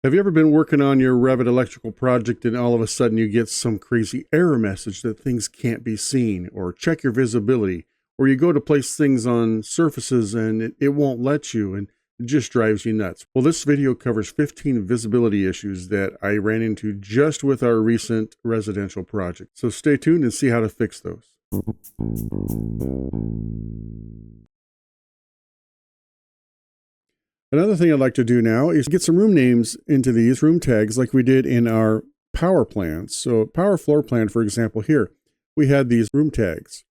Have you ever been working on your Revit electrical project and all of a sudden you get some crazy error message that things can't be seen, or check your visibility, or you go to place things on surfaces and it won't let you and it just drives you nuts? Well, this video covers 15 visibility issues that I ran into just with our recent residential project. So stay tuned and see how to fix those. Another thing I'd like to do now is get some room names into these room tags like we did in our power plans. So power floor plan, for example, here, we had these room tags.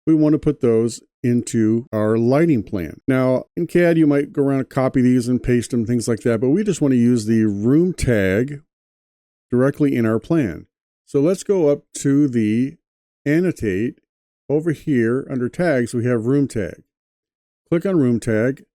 We want to put those into our lighting plan. Now, in CAD, you might go around and copy these and paste them, things like that, but we just want to use the room tag directly in our plan. So let's go up to the annotate. Over here under tags, we have room tag. Click on room tag.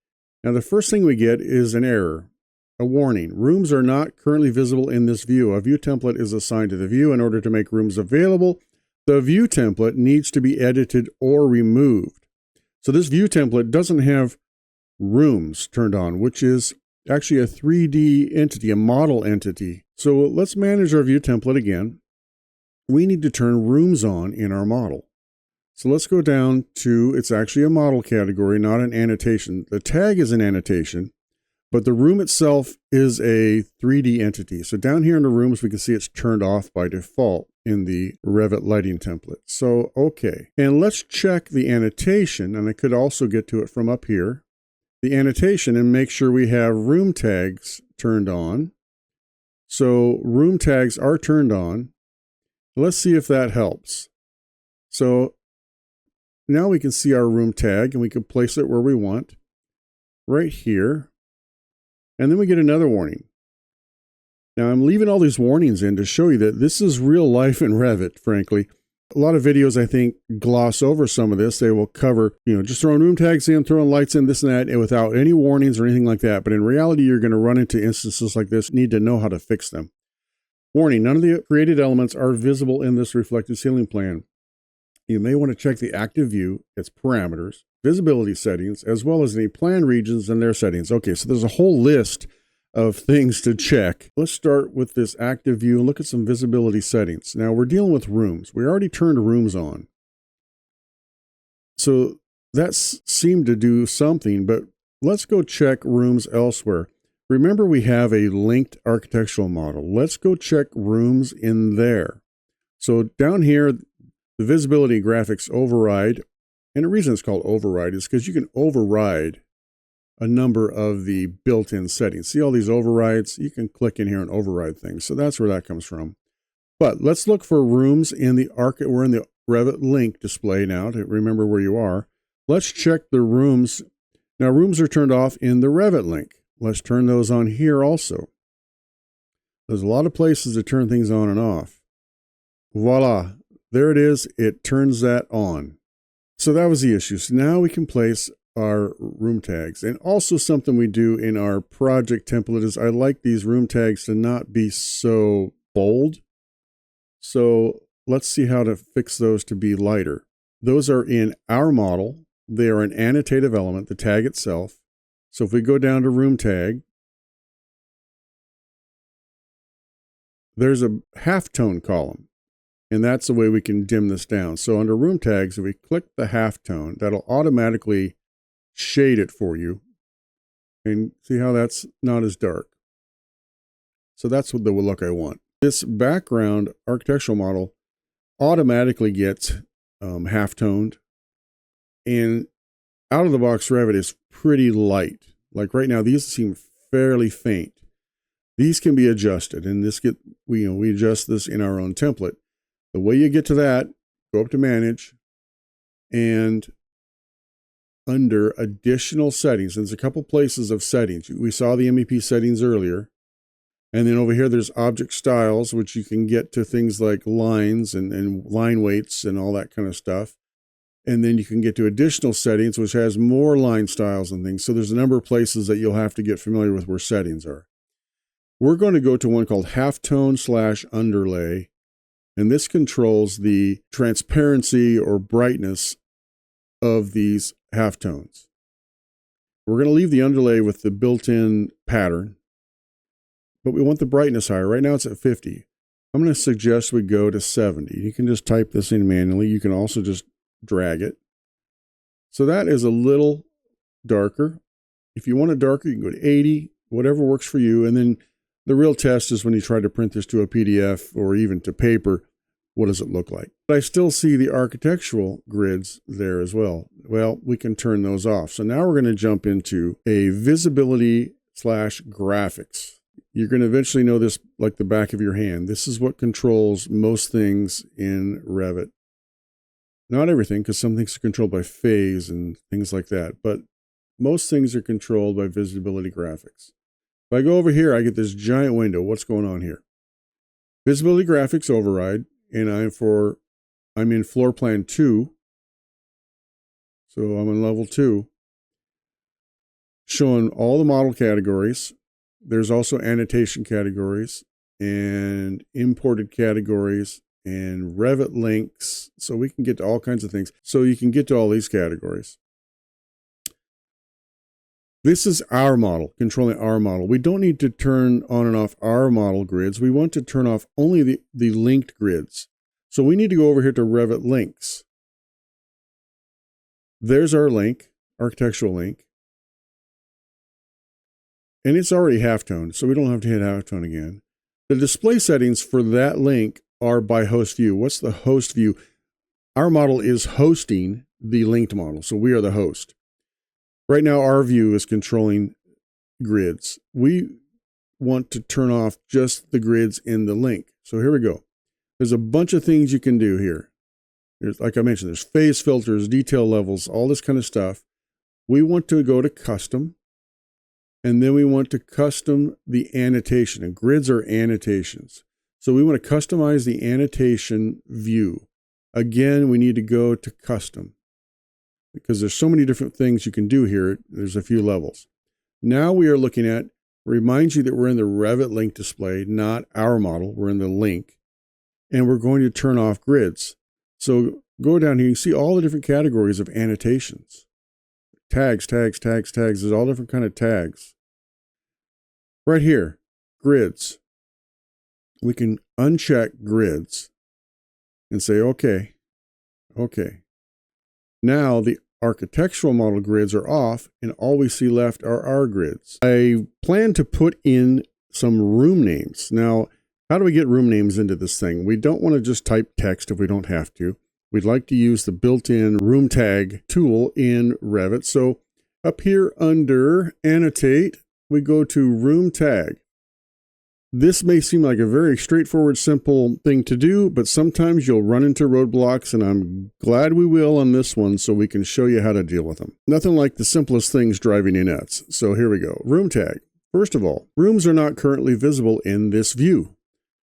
Now, the first thing we get is an error, a warning. Rooms are not currently visible in this view. A view template is assigned to the view. In order to make rooms available, the view template needs to be edited or removed. So this view template doesn't have rooms turned on, which is actually a 3D entity, a model entity. So let's manage our view template again. We need to turn rooms on in our model. So let's go down to, it's actually a model category, not an annotation. The tag is an annotation, but the room itself is a 3D entity. So down here in the rooms, we can see it's turned off by default in the Revit lighting template. So, okay. And let's check the annotation, and I could also get to it from up here. The annotation, and make sure we have room tags turned on. So room tags are turned on. Let's see if that helps. So now we can see our room tag and we can place it where we want, right here. And then we get another warning. Now I'm leaving all these warnings in to show you that this is real life in Revit, frankly. A lot of videos, I think, gloss over some of this. They will cover, just throwing room tags in, throwing lights in, this and that, and without any warnings or anything like that. But in reality, you're going to run into instances like this, need to know how to fix them. Warning, none of the created elements are visible in this reflected ceiling plan. You may want to check the active view, its parameters, visibility settings, as well as any plan regions and their settings. Okay, so there's a whole list of things to check. Let's start with this active view and look at some visibility settings. Now we're dealing with rooms. We already turned rooms on. So that seemed to do something, but let's go check rooms elsewhere. Remember, we have a linked architectural model. Let's go check rooms in there. So down here, the visibility graphics override, and the reason it's called override is because you can override a number of the built-in settings. See all these overrides? You can click in here and override things. So that's where that comes from. But let's look for rooms in the we're in the Revit link display now to remember where you are. Let's check the rooms. Now rooms are turned off in the Revit link. Let's turn those on here also. There's a lot of places to turn things on and off. Voila. There it is. It turns that on. So that was the issue. So now we can place our room tags. And also something we do in our project template is I like these room tags to not be so bold. So let's see how to fix those to be lighter. Those are in our model. They are an annotative element, the tag itself. So if we go down to room tag, there's a halftone column. And that's the way we can dim this down. So under room tags, if we click the halftone, that'll automatically shade it for you. And see how that's not as dark. So that's what the look I want. This background architectural model automatically gets halftoned. And out of the box Revit is pretty light. Like right now, these seem fairly faint. These can be adjusted, and we adjust this in our own template. The way you get to that, go up to Manage, and under Additional Settings, there's a couple places of settings. We saw the MEP settings earlier. And then over here, there's Object Styles, which you can get to things like lines and line weights and all that kind of stuff. And then you can get to Additional Settings, which has more line styles and things. So there's a number of places that you'll have to get familiar with where settings are. We're going to go to one called Halftone/Underlay. And this controls the transparency or brightness of these halftones. We're going to leave the underlay with the built-in pattern. but we want the brightness higher. Right now it's at 50. I'm going to suggest we go to 70. You can just type this in manually. You can also just drag it. So that is a little darker. If you want it darker, you can go to 80, whatever works for you. And then the real test is when you try to print this to a PDF or even to paper, what does it look like? But I still see the architectural grids there as well. Well, we can turn those off. So now we're going to jump into a visibility / graphics. You're going to eventually know this like the back of your hand. This is what controls most things in Revit. Not everything, because some things are controlled by phase and things like that, but most things are controlled by visibility graphics. If I go over here, I get this giant window. What's going on here? Visibility graphics override, and I'm in floor plan 2. So I'm in level 2. Showing all the model categories. There's also annotation categories and imported categories and Revit links. So we can get to all kinds of things. So you can get to all these categories. This is our model, controlling our model. We don't need to turn on and off our model grids. We want to turn off only the linked grids. So we need to go over here to Revit links. There's our link, architectural link. And it's already halftone, so we don't have to hit halftone again. The display settings for that link are by host view. What's the host view? Our model is hosting the linked model, so we are the host. Right now, our view is controlling grids. We want to turn off just the grids in the link. So here we go. There's a bunch of things you can do here. Like I mentioned, there's phase filters, detail levels, all this kind of stuff. We want to go to custom. And then we want to custom the annotation, and grids are annotations. So we want to customize the annotation view. Again, we need to go to custom because there's so many different things you can do here. There's a few levels. Now we are looking at, reminds you that we're in the Revit link display, not our model. We're in the link, and we're going to turn off grids. So go down here, you see all the different categories of annotations. Tags. There's all different kind of tags. Right here, grids. We can uncheck grids and say, okay. Now the architectural model grids are off, and all we see left are our grids. I plan to put in some room names. Now, how do we get room names into this thing? We don't want to just type text if we don't have to. We'd like to use the built-in room tag tool in Revit. So up here under annotate, we go to room tag. This may seem like a very straightforward, simple thing to do, but sometimes you'll run into roadblocks, and I'm glad we will on this one so we can show you how to deal with them. Nothing like the simplest things driving you nuts. So here we go. Room tag. First of all, rooms are not currently visible in this view.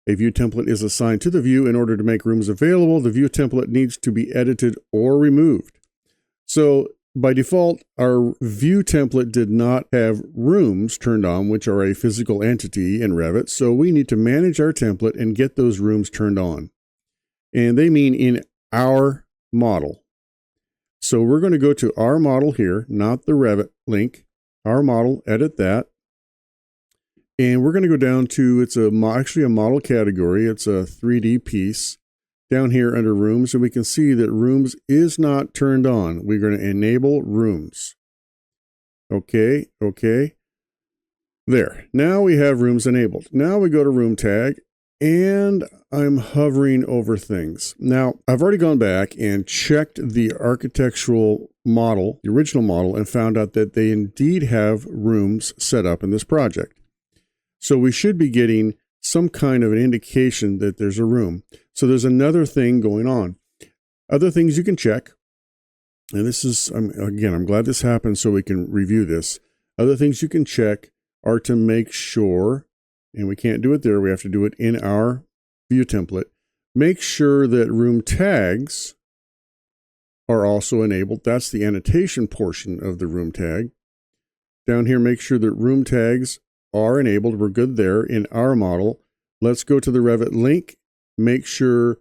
A view template is assigned to the view. In order to make rooms available, the view template needs to be edited or removed. So by default, our view template did not have rooms turned on, which are a physical entity in Revit. So we need to manage our template and get those rooms turned on. And they mean in our model. So we're going to go to our model here, not the Revit link. Our model, edit that. And we're going to go down to, it's actually a model category. It's a 3D piece down here under rooms. And we can see that rooms is not turned on. We're going to enable rooms. Okay. There. Now we have rooms enabled. Now we go to room tag, and I'm hovering over things. Now, I've already gone back and checked the architectural model, the original model, and found out that they indeed have rooms set up in this project. So we should be getting some kind of an indication that there's a room. So there's another thing going on. Other things you can check, and this is, again, I'm glad this happened so we can review this. Other things you can check are to make sure, and we can't do it there, we have to do it in our view template, make sure that room tags are also enabled. That's the annotation portion of the room tag. Down here, make sure that room tags are enabled. We're good there in our model. Let's go to the Revit link. Make sure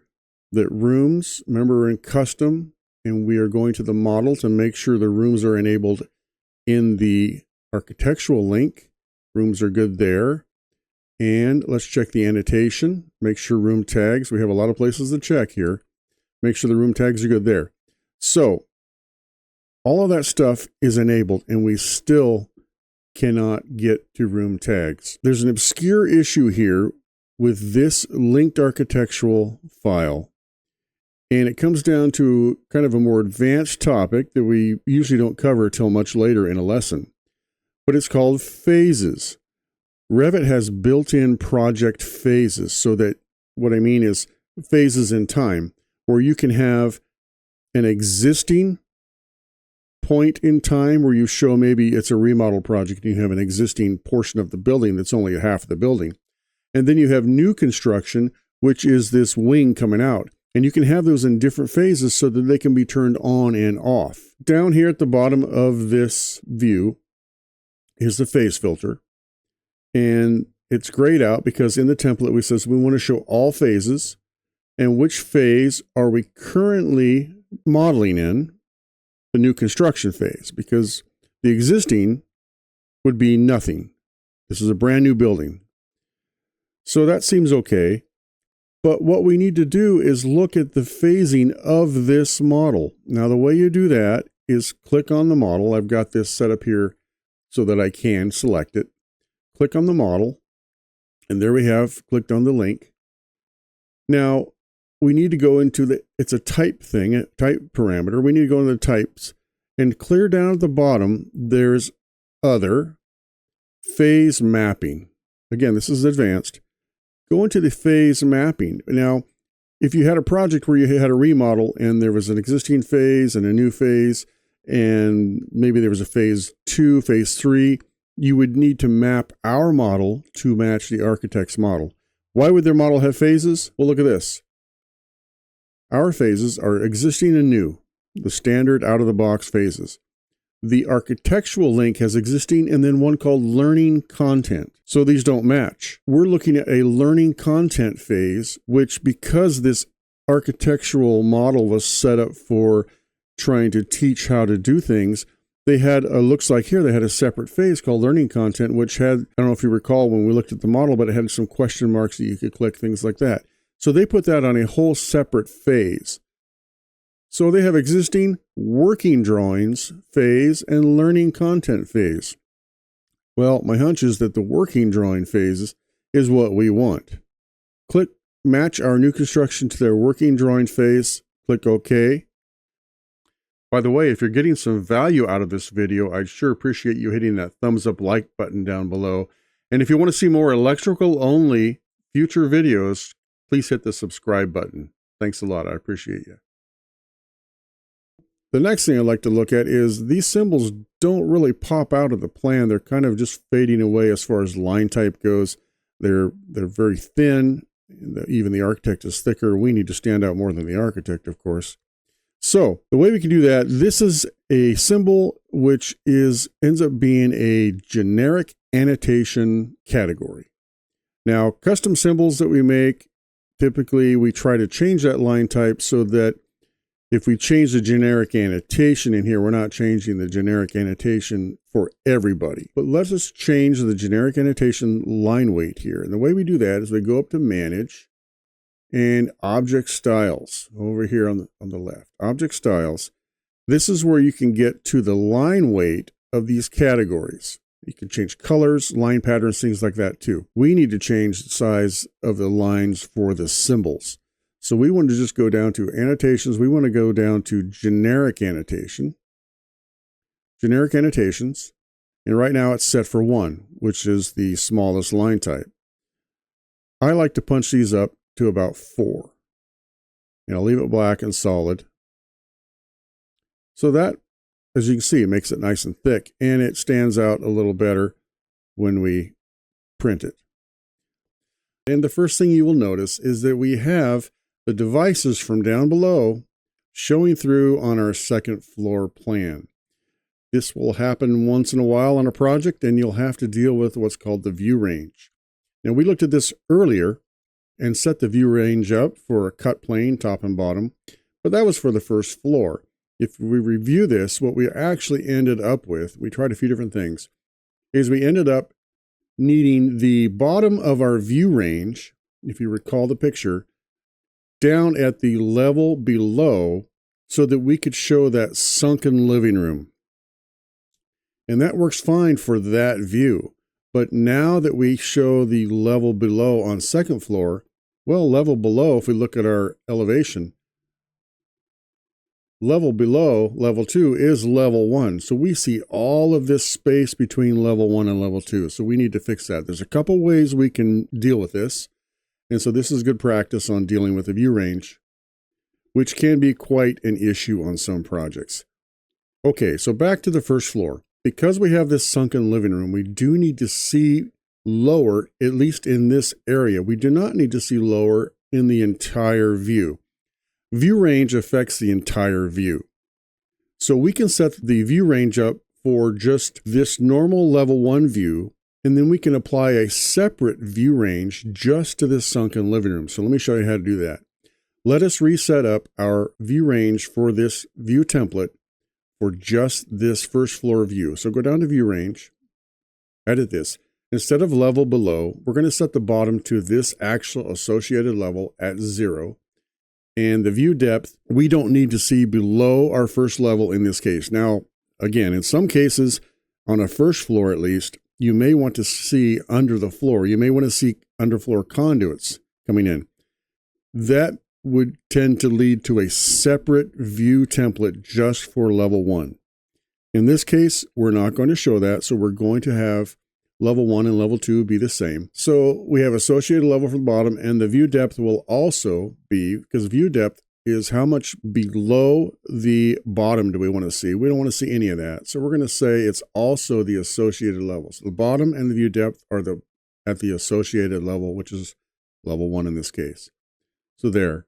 that rooms, remember we're in custom, and we are going to the model to make sure the rooms are enabled in the architectural link. Rooms are good there. And let's check the annotation. Make sure room tags. We have a lot of places to check here. Make sure the room tags are good there. So all of that stuff is enabled, and we still cannot get to room tags. There's an obscure issue here with this linked architectural file. And it comes down to kind of a more advanced topic that we usually don't cover till much later in a lesson. But it's called phases. Revit has built-in project phases, so that what I mean is phases in time, where you can have an existing point in time where you show maybe it's a remodel project and you have an existing portion of the building that's only half of the building. And then you have new construction, which is this wing coming out. And you can have those in different phases so that they can be turned on and off. Down here at the bottom of this view is the phase filter. And it's grayed out because in the template we says we want to show all phases and which phase are we currently modeling in, the new construction phase, because the existing would be nothing. This is a brand new building. So that seems okay. But what we need to do is look at the phasing of this model. Now, the way you do that is click on the model. I've got this set up here so that I can select it. Click on the model, and there we have clicked on the link. Now, we need to go into it's a type thing, a type parameter. We need to go into the types and clear down at the bottom. There's other phase mapping. Again, this is advanced. Go into the phase mapping. Now, if you had a project where you had a remodel and there was an existing phase and a new phase, and maybe there was a phase 2, phase 3, you would need to map our model to match the architect's model. Why would their model have phases? Well, look at this. Our phases are existing and new, the standard out-of-the-box phases. The architectural link has existing and then one called learning content. So these don't match. We're looking at a learning content phase, which because this architectural model was set up for trying to teach how to do things, they had looks like here they had a separate phase called learning content, which had, I don't know if you recall when we looked at the model, but it had some question marks that you could click, things like that. So they put that on a whole separate phase. So they have existing working drawings phase and learning content phase. Well, my hunch is that the working drawing phase is what we want. Click match our new construction to their working drawing phase. Click OK. By the way, if you're getting some value out of this video, I'd sure appreciate you hitting that thumbs up like button down below. And if you want to see more electrical only future videos, please hit the subscribe button. Thanks a lot. I appreciate you. The next thing I'd like to look at is these symbols don't really pop out of the plan. They're kind of just fading away as far as line type goes. They're very thin. Even the architect is thicker. We need to stand out more than the architect, of course. So the way we can do that, this is a symbol which ends up being a generic annotation category. Now, custom symbols that we make, typically we try to change that line type so that if we change the generic annotation in here, we're not changing the generic annotation for everybody. But let's just change the generic annotation line weight here. And the way we do that is we go up to Manage and Object Styles over here on the left. Object Styles. This is where you can get to the line weight of these categories. You can change colors, line patterns, things like that too. We need to change the size of the lines for the symbols. So we want to just go down to annotations. We want to go down to generic annotation, generic annotations. And right now it's set for 1, which is the smallest line type. I like to punch these up to about 4. And I'll leave it black and solid. So that, as you can see, it makes it nice and thick, and it stands out a little better when we print it. And the first thing you will notice is that we have the devices from down below showing through on our second floor plan. This will happen once in a while on a project, and you'll have to deal with what's called the view range. Now, we looked at this earlier and set the view range up for a cut plane, top and bottom, but that was for the first floor. If we review this, what we actually ended up with, we tried a few different things, is we ended up needing the bottom of our view range, if you recall the picture, down at the level below so that we could show that sunken living room. And that works fine for that view. But now that we show the level below on second floor, well, level below, if we look at our elevation, level below, level 2, is level 1. So we see all of this space between level 1 and level 2. So we need to fix that. There's a couple ways we can deal with this. And so this is good practice on dealing with the view range, which can be quite an issue on some projects. Okay, so back to the first floor. Because we have this sunken living room, we do need to see lower, at least in this area. We do not need to see lower in the entire view. View range affects the entire view. So we can set the view range up for just this normal level 1 view, and then we can apply a separate view range just to this sunken living room. So let me show you how to do that. Let us reset up our view range for this view template for just this first floor view. So go down to view range, edit this. Instead of level below, we're going to set the bottom to this actual associated level at 0. And the view depth, we don't need to see below our first level in this case. Now, again, in some cases, on a first floor at least, you may want to see under the floor. You may want to see underfloor conduits coming in. That would tend to lead to a separate view template just for level 1. In this case, we're not going to show that, so we're going to have level 1 and level 2 be the same. So we have associated level for the bottom, and the view depth will also be, because view depth is how much below the bottom do we want to see. We don't want to see any of that. So we're going to say it's also the associated level. So the bottom and the view depth are at the associated level, which is level 1 in this case. So there.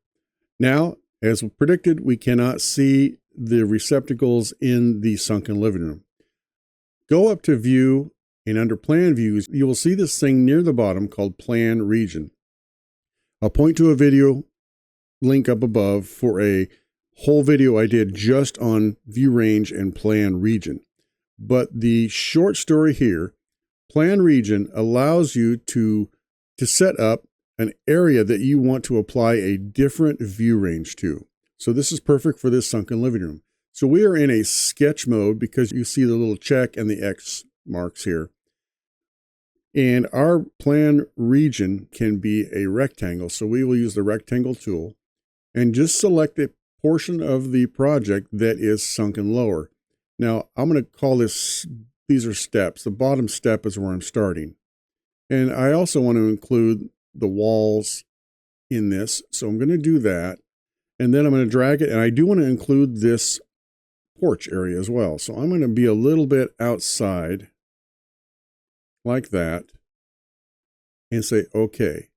Now, as predicted, we cannot see the receptacles in the sunken living room. Go up to view, and under plan views, you will see this thing near the bottom called plan region. I'll point to a video link up above for a whole video I did just on view range and plan region. But the short story here, plan region allows you to set up an area that you want to apply a different view range to. So this is perfect for this sunken living room. So we are in a sketch mode because you see the little check and the X marks here. And our plan region can be a rectangle. So we will use the rectangle tool and just select a portion of the project that is sunken lower. Now I'm going to call this, these are steps. The bottom step is where I'm starting. And I also want to include the walls in this. So I'm going to do that. And then I'm going to drag it. And I do want to include this porch area as well. So I'm going to be a little bit outside like that and say, okay.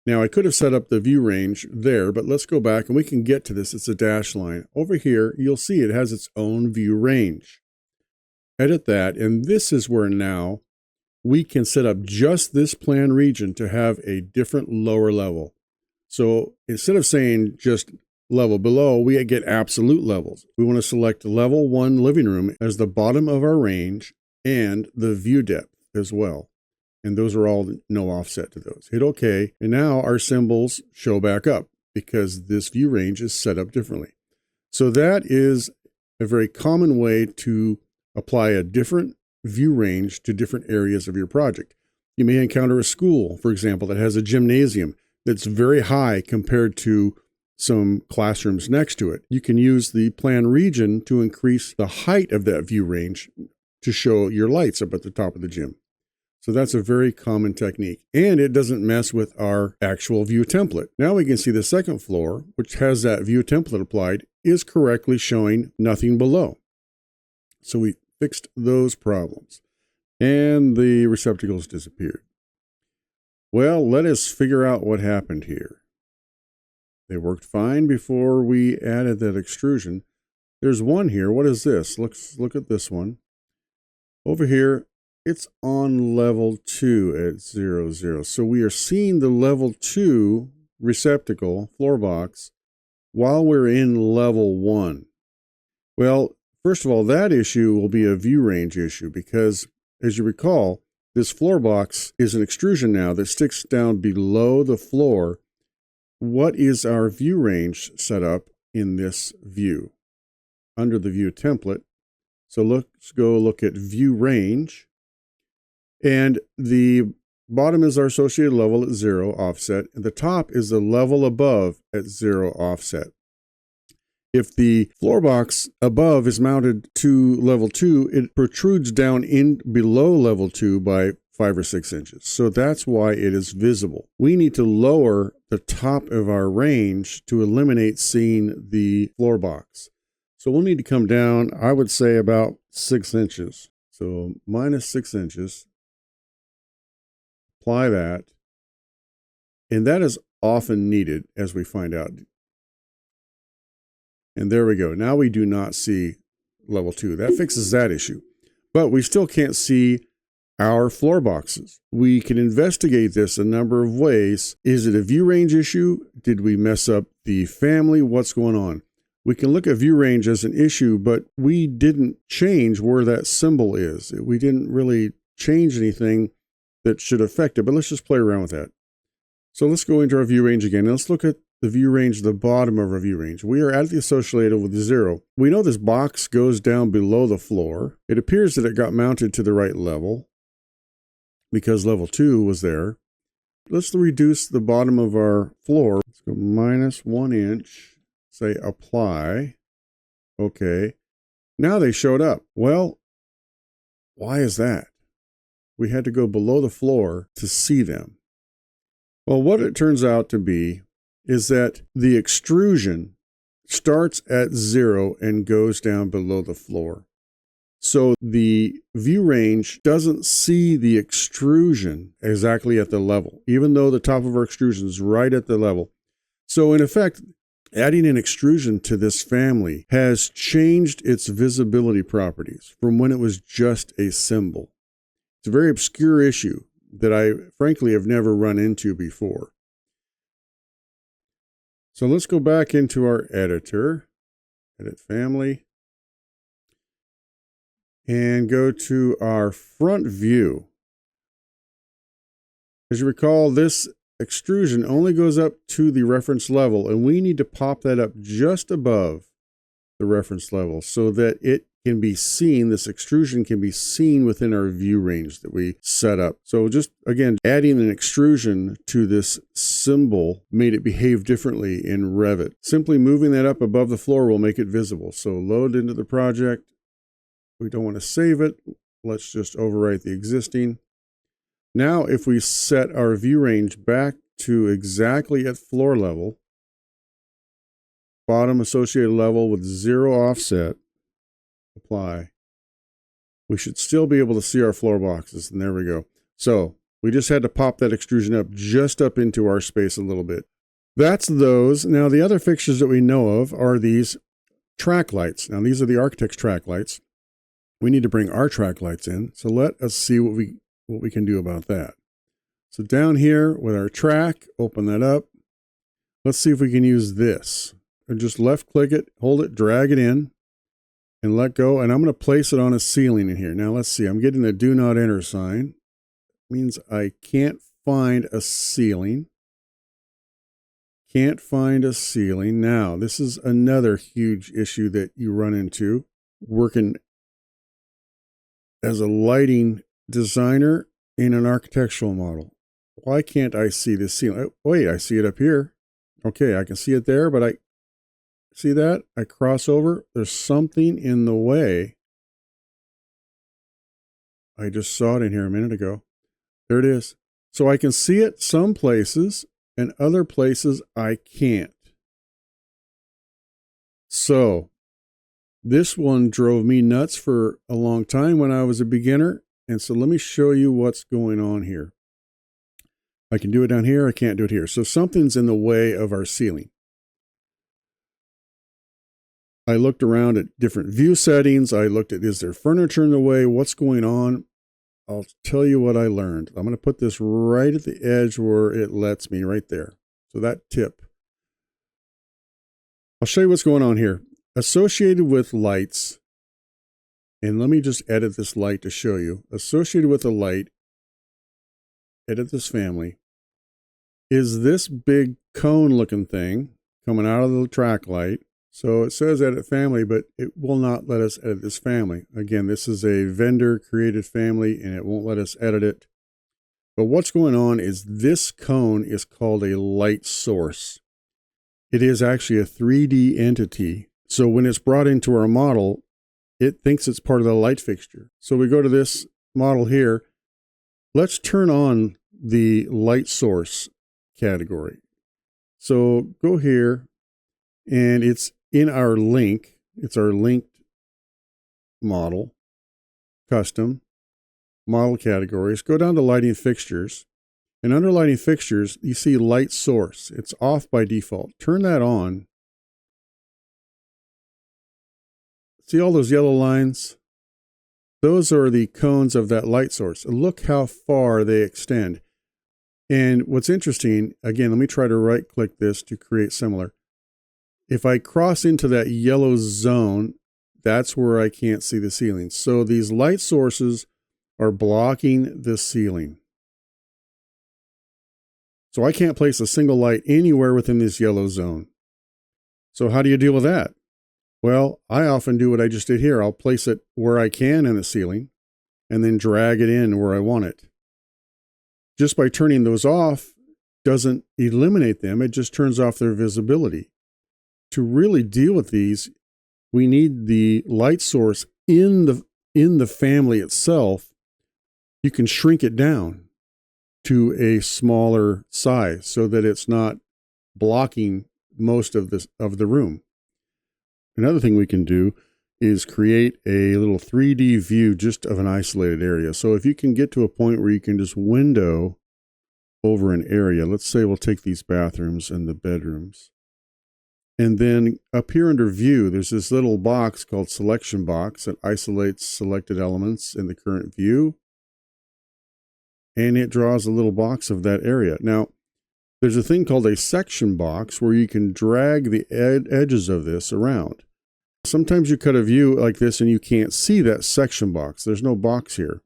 Now I could have set up the view range there, but let's go back and we can get to this. It's a dash line. Over here, you'll see it has its own view range. Edit that. And this is where now we can set up just this plan region to have a different lower level. So instead of saying just level below, we get absolute levels. We want to select level 1 living room as the bottom of our range and the view depth as well. And those are all no offset to those. Hit OK. And now our symbols show back up because this view range is set up differently. So that is a very common way to apply a different view range to different areas of your project. You may encounter a school, for example, that has a gymnasium that's very high compared to some classrooms next to it. You can use the plan region to increase the height of that view range to show your lights up at the top of the gym. So that's a very common technique, and it doesn't mess with our actual view template. Now we can see the second floor, which has that view template applied, is correctly showing nothing below. So we fixed those problems, and the receptacles disappeared. Well, let us figure out what happened here. They worked fine before we added that extrusion. There's one here. What is this? Let's look at this one. Over here, it's on level 2 at 0, 0. So we are seeing the level 2 receptacle, floor box, while we're in level 1. Well, first of all, that issue will be a view range issue because, as you recall, this floor box is an extrusion now that sticks down below the floor. What is our view range set up in this view? Under the view template. So let's go look at view range. And the bottom is our associated level at 0 offset. And the top is the level above at 0 offset. If the floor box above is mounted to level 2, it protrudes down in below level 2 by 5 or 6 inches. So that's why it is visible. We need to lower the top of our range to eliminate seeing the floor box. So we'll need to come down, I would say about 6 inches. So minus 6 inches. Apply that. And that is often needed, as we find out. And there we go. Now we do not see level 2. That fixes that issue. But we still can't see our floor boxes. We can investigate this a number of ways. Is it a view range issue? Did we mess up the family? What's going on? We can look at view range as an issue, but we didn't change where that symbol is. We didn't really change anything that should affect it, but let's just play around with that. So let's go into our view range again. And let's look at the view range, the bottom of our view range. We are at the associated with 0. We know this box goes down below the floor. It appears that it got mounted to the right level because level 2 was there. Let's reduce the bottom of our floor. Let's go minus 1 inch, say apply. Okay. Now they showed up. Well, why is that? We had to go below the floor to see them. Well, what it turns out to be is that the extrusion starts at 0 and goes down below the floor. So the view range doesn't see the extrusion exactly at the level, even though the top of our extrusion is right at the level. So in effect, adding an extrusion to this family has changed its visibility properties from when it was just a symbol. It's a very obscure issue that I frankly have never run into before. So let's go back into our editor, edit family, and go to our front view. As you recall, this extrusion only goes up to the reference level, and we need to pop that up just above the reference level so that it can be seen, this extrusion can be seen within our view range that we set up. So just, again, adding an extrusion to this symbol made it behave differently in Revit. Simply moving that up above the floor will make it visible. So load into the project. We don't want to save it. Let's just overwrite the existing. Now, if we set our view range back to exactly at floor level, bottom associated level with 0 offset, apply, we should still be able to see our floor boxes. And there we go. So we just had to pop that extrusion up just up into our space a little bit. That's those. Now the other fixtures that we know of are these track lights. Now these are the architect's track lights. We need to bring our track lights in. So let us see what we can do about that. So down here with our track, open that up. Let's see if we can use this. Or just left click it, hold it, drag it in, and let go. And I'm going to place it on a ceiling in here. Now let's see. I'm getting the do not enter sign. Means I can't find a ceiling. Can't find a ceiling. Now, this is another huge issue that you run into working as a lighting designer in an architectural model. Why can't I see this ceiling? Wait, I see it up here. Okay, I can see it there, but I see that? I cross over. There's something in the way. I just saw it in here a minute ago. There it is. So I can see it some places and other places I can't. So this one drove me nuts for a long time when I was a beginner. And so let me show you what's going on here. I can do it down here. I can't do it here. So something's in the way of our ceiling. I looked around at different view settings. I looked at, is there furniture in the way? What's going on? I'll tell you what I learned. I'm going to put this right at the edge where it lets me, right there. So that tip. I'll show you what's going on here. Associated with lights, and let me just edit this light to show you. Associated with a light edit this family, is this big cone looking thing coming out of the track light. So it says edit family, but it will not let us edit this family. Again, this is a vendor created family and it won't let us edit it. But what's going on is this cone is called a light source. It is actually a 3D entity. So when it's brought into our model, it thinks it's part of the light fixture. So we go to this model here. Let's turn on the light source category. So go here and it's in our link. It's our linked model, custom, model categories. Go down to lighting fixtures. And under lighting fixtures, you see light source. It's off by default. Turn that on. See all those yellow lines? Those are the cones of that light source. Look how far they extend. And what's interesting, again, let me try to right click this to create similar. If I cross into that yellow zone, that's where I can't see the ceiling. So these light sources are blocking the ceiling. So I can't place a single light anywhere within this yellow zone. So how do you deal with that? Well, I often do what I just did here. I'll place it where I can in the ceiling and then drag it in where I want it. Just by turning those off doesn't eliminate them. It just turns off their visibility. To really deal with these, we need the light source in the family itself. You can shrink it down to a smaller size so that it's not blocking most of the room. Another thing we can do is create a little 3D view just of an isolated area. So if you can get to a point where you can just window over an area, let's say we'll take these bathrooms and the bedrooms. And then up here under view, there's this little box called selection box that isolates selected elements in the current view. And it draws a little box of that area. Now, there's a thing called a section box where you can drag the edges of this around. Sometimes you cut a view like this and you can't see that section box. There's no box here.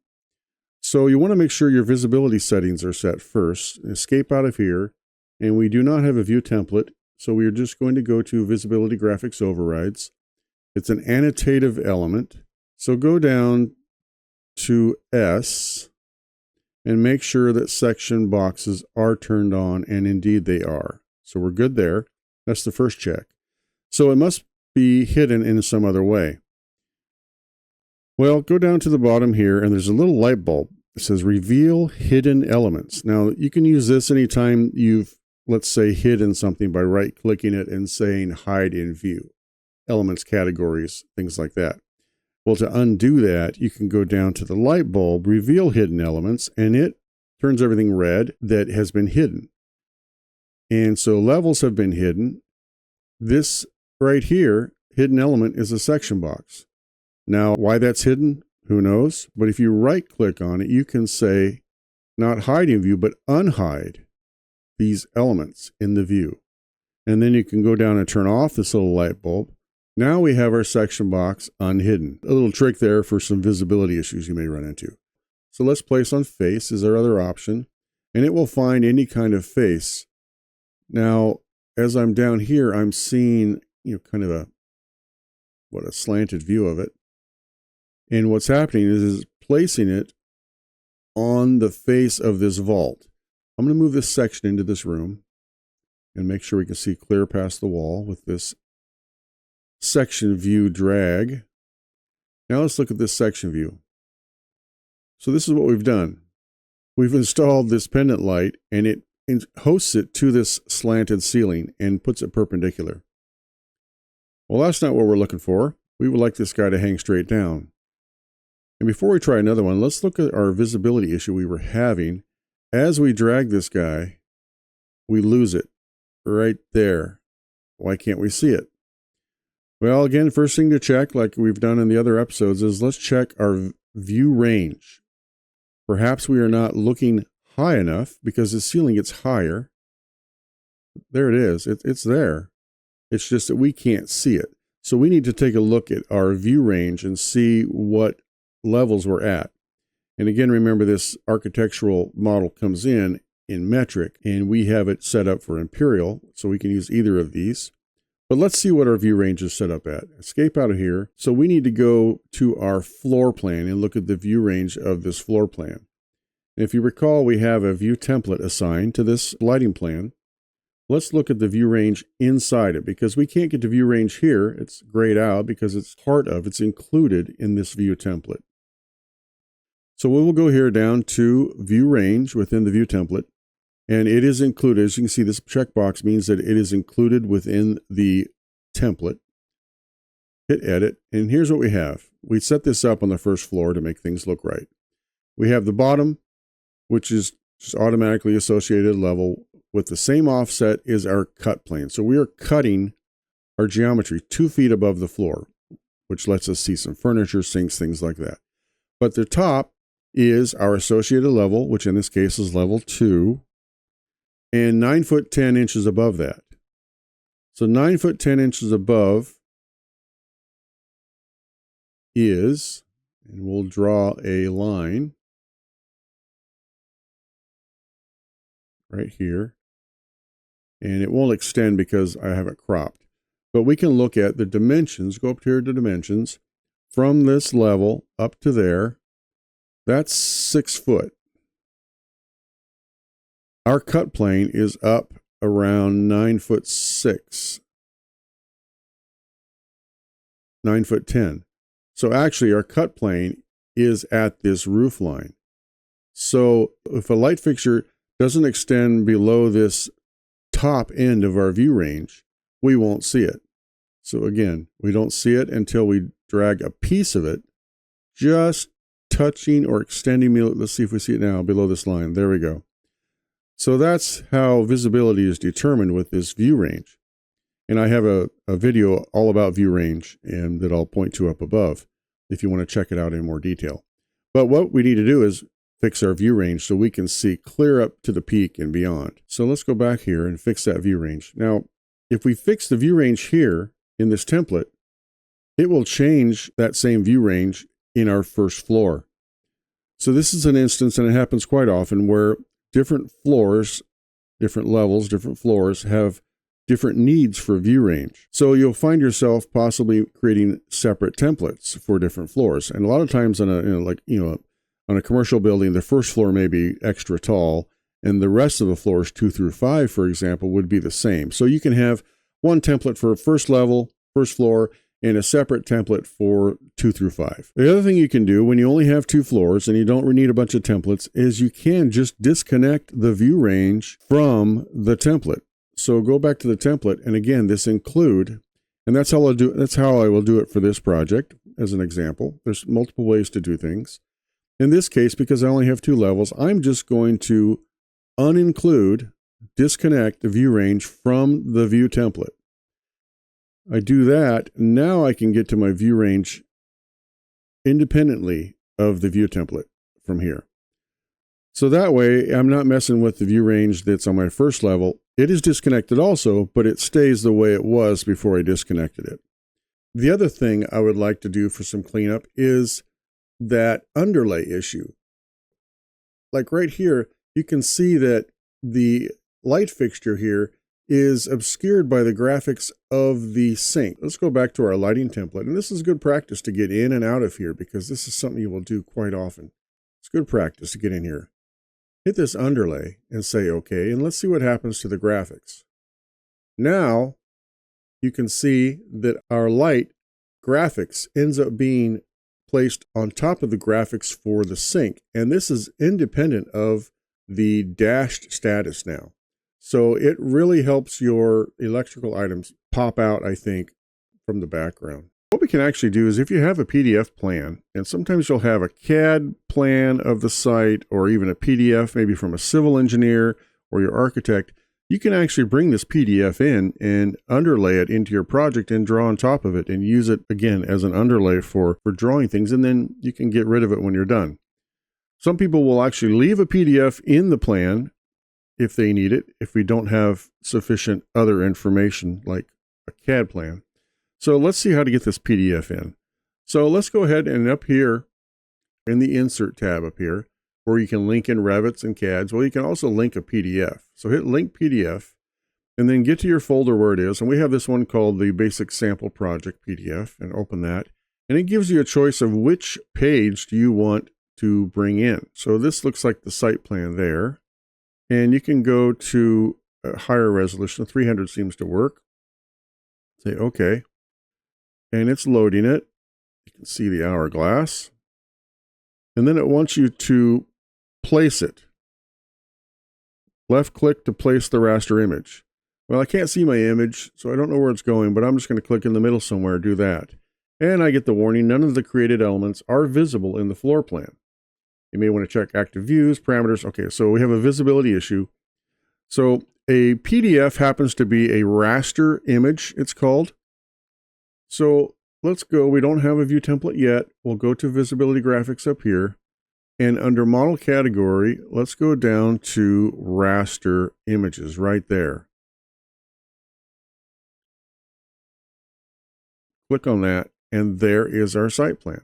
So you want to make sure your visibility settings are set first. Escape out of here. And we do not have a view template. So we are just going to go to Visibility Graphics Overrides. It's an annotative element. So go down to S and make sure that section boxes are turned on, and indeed they are. So we're good there. That's the first check. So it must be hidden in some other way. Well, go down to the bottom here, and there's a little light bulb. It says Reveal Hidden Elements. Now, you can use this anytime you've, let's say, hidden something by right-clicking it and saying Hide in View. Elements, categories, things like that. Well, to undo that, you can go down to the light bulb, Reveal Hidden Elements, and it turns everything red that has been hidden. And so levels have been hidden. This right here, hidden element, is a section box. Now, why that's hidden, who knows? But if you right-click on it, you can say, not hide in view, but unhide these elements in the view. And then you can go down and turn off this little light bulb. Now we have our section box unhidden. A little trick there for some visibility issues you may run into. So let's place on face is our other option, and it will find any kind of face. Now, as I'm down here, I'm seeing, kind of a slanted view of it. And what's happening is placing it on the face of this vault. I'm going to move this section into this room and make sure we can see clear past the wall with this section view drag. Now let's look at this section view. So this is what we've done. We've installed this pendant light and it hosts it to this slanted ceiling and puts it perpendicular. Well, that's not what we're looking for. We would like this guy to hang straight down. And before we try another one, let's look at our visibility issue we were having. As we drag this guy, we lose it right there. Why can't we see it? Well, again, first thing to check, like we've done in the other episodes, is let's check our view range. Perhaps we are not looking high enough because the ceiling gets higher. There it is. It's there. It's just that we can't see it. So we need to take a look at our view range and see what levels we're at. And again, remember this architectural model comes in metric, and we have it set up for imperial, so we can use either of these. But let's see what our view range is set up at. Escape out of here. So we need to go to our floor plan and look at the view range of this floor plan. And if you recall, we have a view template assigned to this lighting plan. Let's look at the view range inside it, because we can't get to view range here. It's grayed out because it's included in this view template. So we will go here down to view range within the view template. And it is included. As you can see, this checkbox means that it is included within the template. Hit edit, and here's what we have. We set this up on the first floor to make things look right. We have the bottom, which is just automatically associated level with the same offset as our cut plane. So we are cutting our geometry 2 feet above the floor, which lets us see some furniture, sinks, things like that. But the top is our associated level, which in this case is level 2. And 9 foot 10 inches above that. So 9 foot 10 inches above is, and we'll draw a line right here. And it won't extend because I have it cropped. But we can look at the dimensions, go up here to dimensions, from this level up to there. That's 6 foot. Our cut plane is up around 9 foot 6, 9 foot 10. So actually our cut plane is at this roof line. So if a light fixture doesn't extend below this top end of our view range, we won't see it. So again, we don't see it until we drag a piece of it, just touching or extending, let's see if we see it now, below this line. There we go. So that's how visibility is determined with this view range. And I have a video all about view range and that I'll point to up above if you want to check it out in more detail. But what we need to do is fix our view range so we can see clear up to the peak and beyond. So let's go back here and fix that view range. Now, if we fix the view range here in this template, it will change that same view range in our first floor. So this is an instance, and it happens quite often, where different floors, different levels, different floors have different needs for view range. So you'll find yourself possibly creating separate templates for different floors. And a lot of times on a commercial building, the first floor may be extra tall, and the rest of the floors 2 through 5, for example, would be the same. So you can have one template for first level, first floor, and a separate template for 2 through 5. The other thing you can do when you only have 2 floors and you don't need a bunch of templates is you can just disconnect the view range from the template. So go back to the template, and again, this include, and that's how I will do it for this project as an example. There's multiple ways to do things. In this case, because I only have 2 levels, I'm just going to disconnect the view range from the view template. I do that, now I can get to my view range independently of the view template from here. So that way, I'm not messing with the view range that's on my first level. It is disconnected also, but it stays the way it was before I disconnected it. The other thing I would like to do for some cleanup is that underlay issue. Like right here, you can see that the light fixture here is obscured by the graphics of the sink. Let's go back to our lighting template. And this is good practice to get in and out of here, because this is something you will do quite often. It's good practice to get in here. Hit this underlay and say OK, and let's see what happens to the graphics. Now you can see that our light graphics ends up being placed on top of the graphics for the sink. And this is independent of the dashed status now. So it really helps your electrical items pop out, I think, from the background. What we can actually do is, if you have a PDF plan, and sometimes you'll have a CAD plan of the site, or even a PDF, maybe from a civil engineer or your architect, you can actually bring this PDF in and underlay it into your project and draw on top of it and use it, again, as an underlay for drawing things, and then you can get rid of it when you're done. Some people will actually leave a PDF in the plan if they need it, if we don't have sufficient other information like a CAD plan. So let's see how to get this PDF in. So let's go ahead and up here in the Insert tab up here, where you can link in Revits and CADs. Well, you can also link a PDF. So hit Link PDF, and then get to your folder where it is. And we have this one called the Basic Sample Project PDF, and open that. And it gives you a choice of which page do you want to bring in. So this looks like the site plan there. And you can go to a higher resolution. 300 seems to work. Say OK. And it's loading it. You can see the hourglass. And then it wants you to place it. Left click to place the raster image. Well, I can't see my image, so I don't know where it's going, but I'm just going to click in the middle somewhere, do that. And I get the warning, none of the created elements are visible in the floor plan. You may want to check active views, parameters. Okay, so we have a visibility issue. So a PDF happens to be a raster image, it's called. So let's go, we don't have a view template yet. We'll go to visibility graphics up here. And under model category, let's go down to raster images right there. Click on that, and there is our site plan.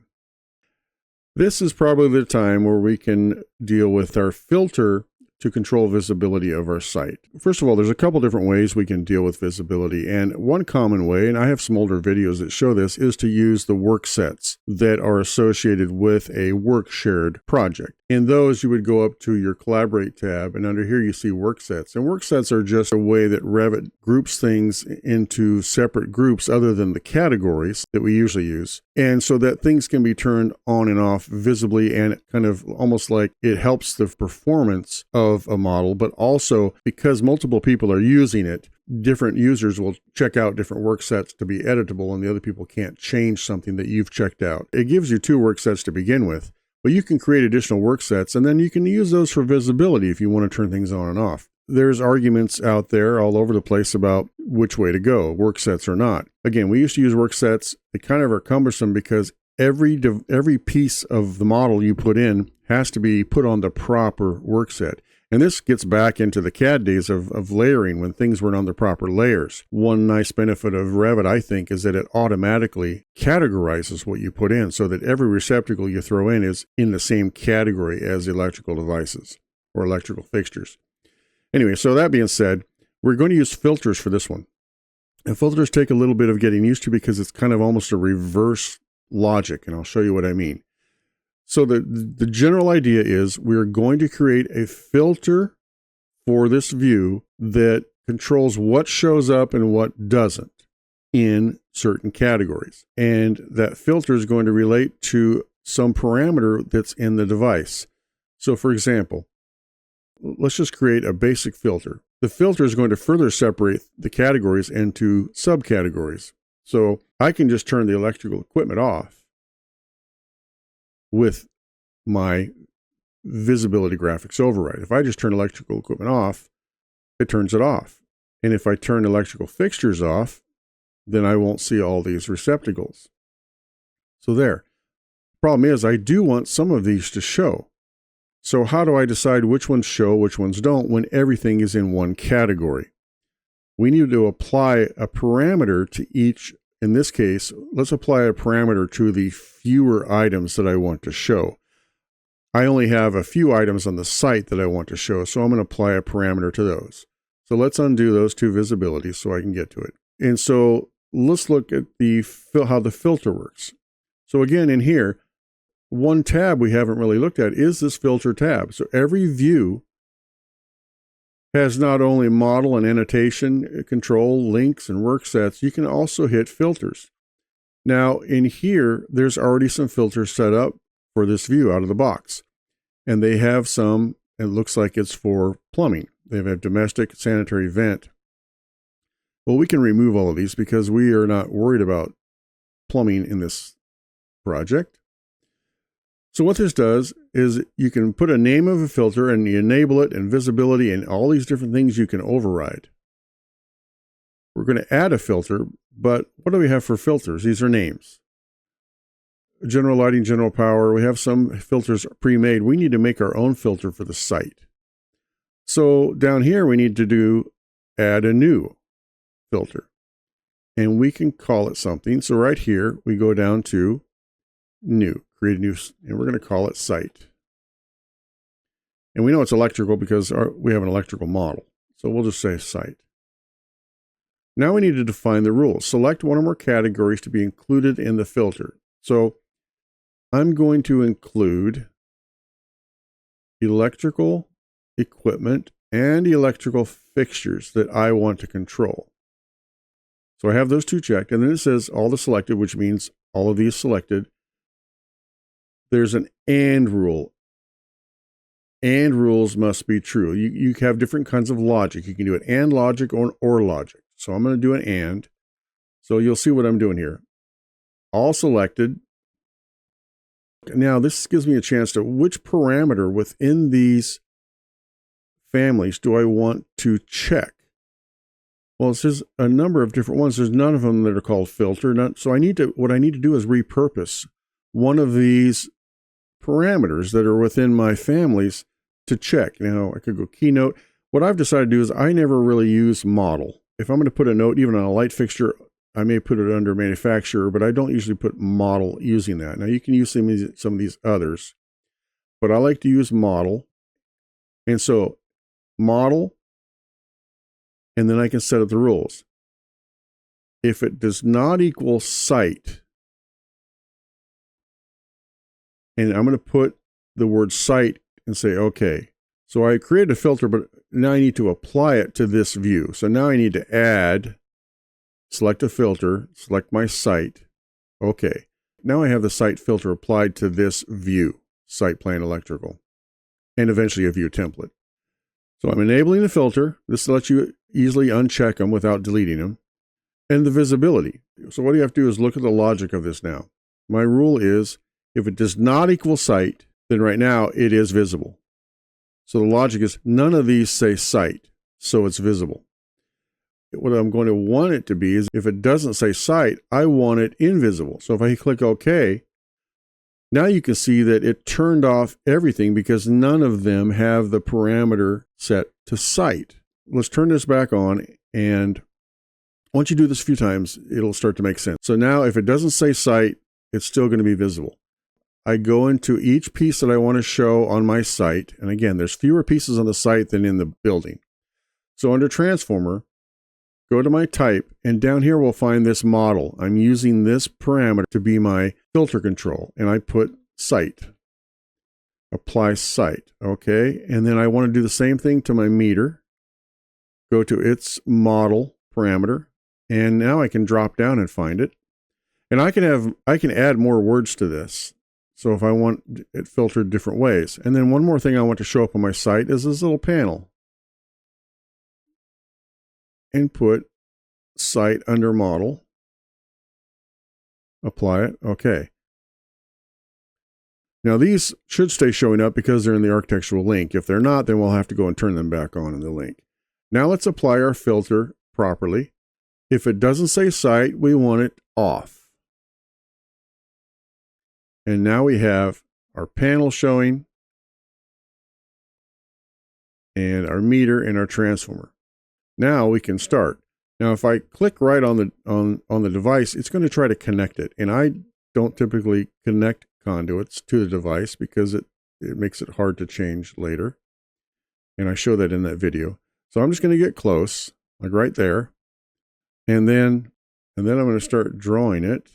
This is probably the time where we can deal with our filter to control visibility of our site. First of all, there's a couple different ways we can deal with visibility, and one common way, and I have some older videos that show this, is to use the work sets that are associated with a work shared project. In those, you would go up to your Collaborate tab, and under here you see work sets. And work sets are just a way that Revit groups things into separate groups other than the categories that we usually use. And so that things can be turned on and off visibly, and kind of almost like it helps the performance of a model, but also because multiple people are using it, different users will check out different work sets to be editable, and the other people can't change something that you've checked out. It gives you 2 work sets to begin with. But you can create additional work sets, and then you can use those for visibility if you want to turn things on and off. There's arguments out there all over the place about which way to go, work sets or not. Again, we used to use work sets. They kind of are cumbersome because every piece of the model you put in has to be put on the proper work set. And this gets back into the CAD days of layering, when things weren't on the proper layers. One nice benefit of Revit, I think, is that it automatically categorizes what you put in so that every receptacle you throw in is in the same category as electrical devices or electrical fixtures. Anyway, so that being said, we're going to use filters for this one. And filters take a little bit of getting used to because it's kind of almost a reverse logic, and I'll show you what I mean. So the general idea is we're going to create a filter for this view that controls what shows up and what doesn't in certain categories. And that filter is going to relate to some parameter that's in the device. So for example, let's just create a basic filter. The filter is going to further separate the categories into subcategories. So I can just turn the electrical equipment off with my visibility graphics override. If I just turn electrical equipment off, it turns it off. And if I turn electrical fixtures off, then I won't see all these receptacles. So there. Problem is, I do want some of these to show. So how do I decide which ones show, which ones don't, when everything is in one category? We need to apply a parameter to each. In this case, let's apply a parameter to the fewer items that I want to show. I only have a few items on the site that I want to show, so I'm going to apply a parameter to those. So let's undo those 2 visibilities so I can get to it. And so let's look at how the filter works. So again, in here, one tab we haven't really looked at is this filter tab. So every view has not only model and annotation control, links, and work sets, you can also hit filters. Now in here, there's already some filters set up for this view out of the box. And they have some, it looks like it's for plumbing. They have domestic, sanitary, vent. Well, we can remove all of these because we are not worried about plumbing in this project. So what this does is you can put a name of a filter and you enable it, and visibility and all these different things you can override. We're going to add a filter, but what do we have for filters? These are names. General lighting, general power. We have some filters pre-made. We need to make our own filter for the site. So down here we need to add a new filter. And we can call it something. So right here we go down to new, create a new, and we're going to call it site. And we know it's electrical because we have an electrical model. So we'll just say site. Now we need to define the rules. Select one or more categories to be included in the filter. So I'm going to include electrical equipment and electrical fixtures that I want to control. So I have those two checked, and then it says all the selected, which means all of these selected. There's an AND rule. AND rules must be true. You have different kinds of logic. You can do an AND logic or logic. So I'm going to do an AND. So you'll see what I'm doing here. All selected. Now this gives me a chance to which parameter within these families do I want to check? Well, it says a number of different ones. There's none of them that are called filter. So what I need to do is repurpose one of these parameters that are within my families to check. Now I could go keynote. What I've decided to do is I never really use model. If I'm going to put a note even on a light fixture, I may put it under manufacturer, but I don't usually put model using that. Now you can use some of these others, but I like to use model. And so model, and then I can set up the rules. If it does not equal site, and I'm going to put the word site and say, okay. So I created a filter, but now I need to apply it to this view. So now I need to add, select a filter, select my site. Okay. Now I have the site filter applied to this view, site plan electrical, and eventually a view template. So I'm enabling the filter. This lets you easily uncheck them without deleting them. And the visibility. So what you have to do is look at the logic of this now. My rule is if it does not equal site, then right now it is visible. So the logic is none of these say site, so it's visible. What I'm going to want it to be is if it doesn't say site, I want it invisible. So if I click OK, now you can see that it turned off everything because none of them have the parameter set to site. Let's turn this back on, and once you do this a few times, it'll start to make sense. So now if it doesn't say site, it's still going to be visible. I go into each piece that I want to show on my site. And again, there's fewer pieces on the site than in the building. So under transformer, go to my type, and down here we'll find this model. I'm using this parameter to be my filter control, and I put site. Apply site. Okay. And then I want to do the same thing to my meter. Go to its model parameter, and now I can drop down and find it. And I can add more words to this. So if I want it filtered different ways. And then one more thing I want to show up on my site is this little panel. And put site under model. Apply it. Okay. Now these should stay showing up because they're in the architectural link. If they're not, then we'll have to go and turn them back on in the link. Now let's apply our filter properly. If it doesn't say site, we want it off. And now we have our panel showing and our meter and our transformer. Now we can start. Now if I click right on the device, it's going to try to connect it. And I don't typically connect conduits to the device because it makes it hard to change later. And I show that in that video. So I'm just going to get close, like right there. And then I'm going to start drawing it.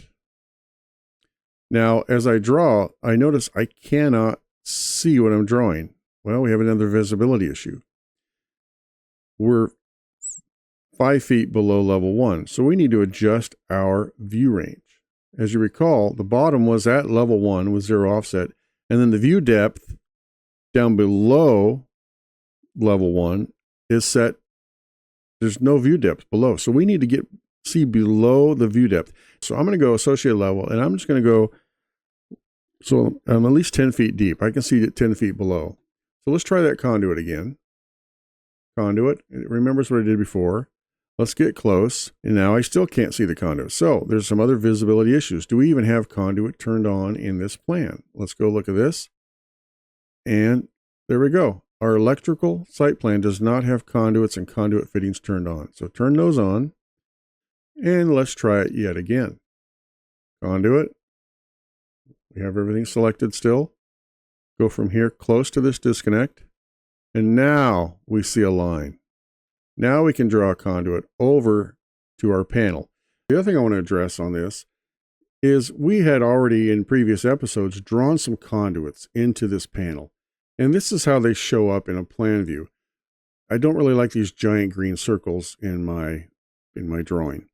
Now, as I draw, I notice I cannot see what I'm drawing. Well, we have another visibility issue. We're 5 feet below level 1, so we need to adjust our view range. As you recall, the bottom was at level 1 with 0 offset, and then the view depth down below level 1 is set. There's no view depth below, so we need to see below the view depth. So I'm going to go associate level, and I'm just going to go, so I'm at least 10 feet deep. I can see it 10 feet below. So let's try that conduit again. Conduit, it remembers what I did before. Let's get close, and now I still can't see the conduit. So there's some other visibility issues. Do we even have conduit turned on in this plan? Let's go look at this. And there we go. Our electrical site plan does not have conduits and conduit fittings turned on. So turn those on. And let's try it yet again. Conduit. We have everything selected still. Go from here close to this disconnect. And now we see a line. Now we can draw a conduit over to our panel. The other thing I want to address on this is we had already in previous episodes drawn some conduits into this panel. And this is how they show up in a plan view. I don't really like these giant green circles in my drawing.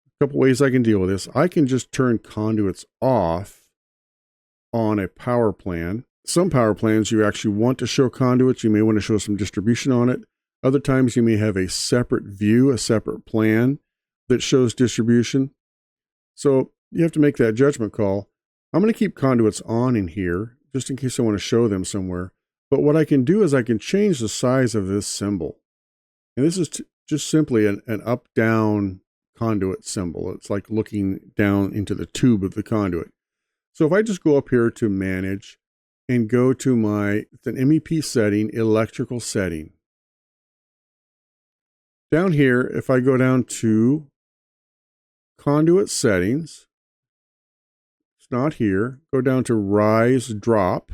A couple ways I can deal with this. I can just turn conduits off on a power plan. Some power plans you actually want to show conduits. You may want to show some distribution on it. Other times you may have a separate view, a separate plan that shows distribution. So you have to make that judgment call. I'm going to keep conduits on in here just in case I want to show them somewhere. But what I can do is I can change the size of this symbol. And this is just simply an up-down conduit symbol. It's like looking down into the tube of the conduit. So if I just go up here to Manage and go to it's an MEP setting, Electrical Setting. Down here, if I go down to Conduit Settings, it's not here, go down to Rise Drop.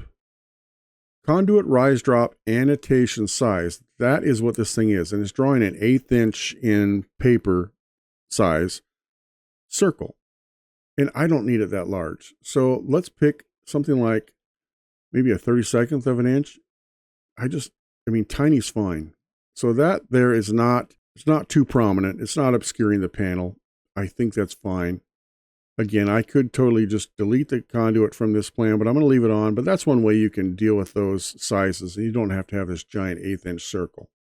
Conduit Rise Drop Annotation Size. That is what this thing is. And it's drawing an 1/8 inch in paper size circle. And I don't need it that large. So let's pick something like maybe a 32nd of an inch. Tiny's fine. So that there is not, it's not too prominent. It's not obscuring the panel. I think that's fine. Again, I could totally just delete the conduit from this plan, but I'm going to leave it on. But that's one way you can deal with those sizes. You don't have to have this giant 1/8 inch circle.